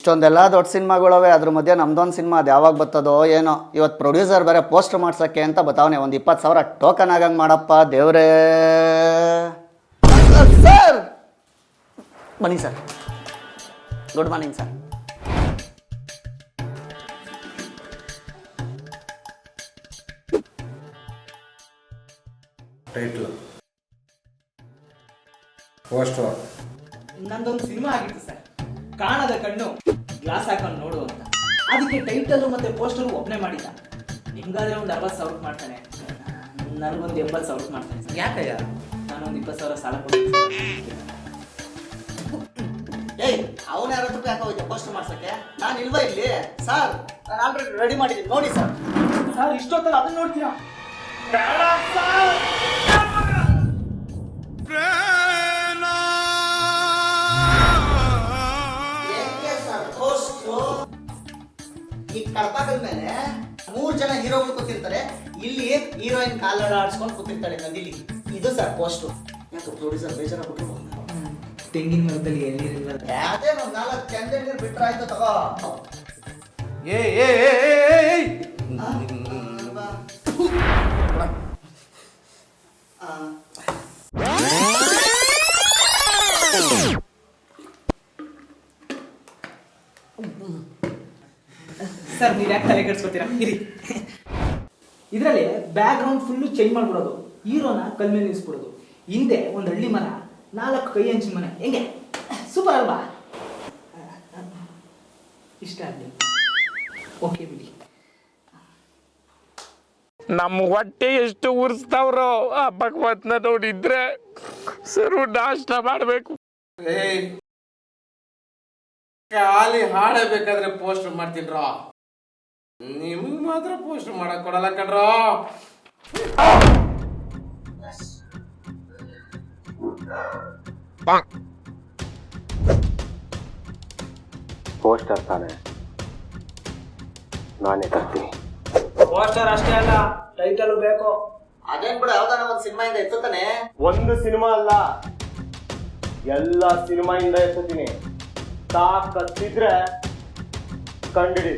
ಇಷ್ಟೊಂದೆಲ್ಲ ದೊಡ್ಡ ಸಿನಿಮಾಗಳವೆ, ಅದ್ರ ಮಧ್ಯೆ ನಮ್ದೊಂದು ಸಿನಿಮಾ ಅದು ಯಾವಾಗ ಬರ್ತದೋ ಏನೋ. ಇವತ್ತು ಪ್ರೊಡ್ಯೂಸರ್ ಬೇರೆ ಪೋಸ್ಟರ್ ಮಾಡ್ಸೋಕ್ಕೆ ಅಂತ ಬತಾವನೆ. ಒಂದು 20,000 ಟೋಕನ್ ಆಗಂಗೆ ಮಾಡಪ್ಪ ದೇವ್ರೇ. ಸರ್ ಬನ್ನಿ sir. Good morning sir. Title poster ನಂದೊಂದು ಸಿನಿಮಾ ಆಗಿತ್ತು ಸರ್, ಕಾಣದ ಕಣ್ಣು ಗ್ಲಾಸ್ ಹಾಕೊಂಡು ನೋಡು ಅಂತ. ಅದಕ್ಕೆ ಟೈಟಲ್ ಮತ್ತೆ ಪೋಸ್ಟರ್ ಒಬ್ಬನೇ ಮಾಡಿದ್ದ. ನಿಮ್ಗಾದ್ರೆ ಒಂದು 60,000 ಮಾಡ್ತಾನೆ, ನನಗೊಂದು 80,000 ಮಾಡ್ತಾನೆ ಸರ್. ಯಾಕಯ್ಯ? ನಾನೊಂದು 20,000 ಸಾಲ ಕೊಡ್ತೀನಿ. ಏಯ್ ಅವನ 60 ರೂಪಾಯಿ ಹಾಕೋಯ್ತೆ ಪೋಸ್ಟರ್ ಮಾಡ್ಸೋಕ್ಕೆ? ನಾನು ಇಲ್ವಾ ಇಲ್ಲಿ ಸರ್? ನಾನು ಆಲ್ರೆಡಿ ರೆಡಿ ಮಾಡಿದ್ದೀನಿ ನೋಡಿ ಸರ್. ಸರ್ ಇಷ್ಟೊತ್ತಲ್ಲ ಅದನ್ನ ನೋಡ್ತೀರಾ? ಈ ಕಡಪಾಗದ ಮೇಲೆ 3 ಜನ ಹೀರೋಗಳು ಕೂತಿರ್ತಾರೆ, ಇಲ್ಲಿ ಹೀರೋಯಿನ್ ಕಾಲರ್ ಆಡ್ಸ್ಕೊಂಡು ಕೂತಿರ್ತಾಳೆ ನದಿಲಿ. ಇದು ಸರ್ ಪೋಸ್ಟ್. ಯಾಕೆ ಪ್ರೊಡ್ಯೂಸರ್ ಬೇಜಾರಾಗ್ಬಿಟ್ರು? ತೆಂಗಿನ ಮರದಲ್ಲಿ ಎಳ್ನೀರಿಲ್ಲ. ಅದೇ ಒಂದು 4 ಕೆಂಡ ಬಿಟ್ರೆ ಆಯ್ತು ತಗೋ. ಸರ್ ನೀವು ಯಾಕೆ ತಲೆ ಕೆಡಿಸ್ಕೊತೀರಾ? ಇರಿ, ಇದರಲ್ಲಿ ಬ್ಯಾಕ್ ಗ್ರೌಂಡ್ ಫುಲ್ಲು ಚೇಂಜ್ ಮಾಡ್ಬಿಡೋದು, ಹೀರೋನ ಕಲ್ ಮೇಲೆ ನಿಲ್ಲಿಸ್ಬಿಡೋದು, ಹಿಂದೆ ಒಂದು ಹಳ್ಳಿ ಮರ, 4 ಕೈ ಹಂಚಿನ ಮನೆ. ಹೆಂಗೆ ಸೂಪರ್ ಅಲ್ವಾ? ಇಷ್ಟ ಆಗಲಿ, ಓಕೆ ಬಿಡಿ. ನಮ್ಮ ಹೊಟ್ಟೆ ಎಷ್ಟು ಉರ್ಸ್ತಾವ್ರೋ ಆ ಭಗವತ್ನ ನೋಡಿದ್ರೆ ಸರು ನಾಷ್ಟ ಮಾಡಬೇಕು. ಖಾಲಿ ಹಾಡೇ ಬೇಕಾದ್ರೆ ಪೋಸ್ಟರ್ ಮಾಡ್ತೀನ್ರ, ನಿಮಗ್ ಮಾತ್ರ ಪೋಸ್ಟರ್ ಮಾಡಕ್ ಕೊಡಲ್ಲ ಕಣ್ರ. ಪೋಸ್ಟರ್ ತಾನೆ, ನಾನೇ ತರ್ತೀನಿ. ಪೋಸ್ಟರ್ ಅಷ್ಟೇ ಅಲ್ಲ, ಟೈಟಲ್ ಬೇಕು. ಅದೇನ್ ಬಿಡ, ಯಾವ್ದಾನ ಒಂದು ಸಿನಿಮಾಯಿಂದ ಎತ್ತುತ್ತಾನೆ. ಒಂದು ಸಿನಿಮಾ ಅಲ್ಲ, ಎಲ್ಲ ಸಿನಿಮಾಯಿಂದ ಎತ್ತೀನಿ. ತಾಕತ್ತಿದ್ರೆ ಕಂಡಿಡಿ.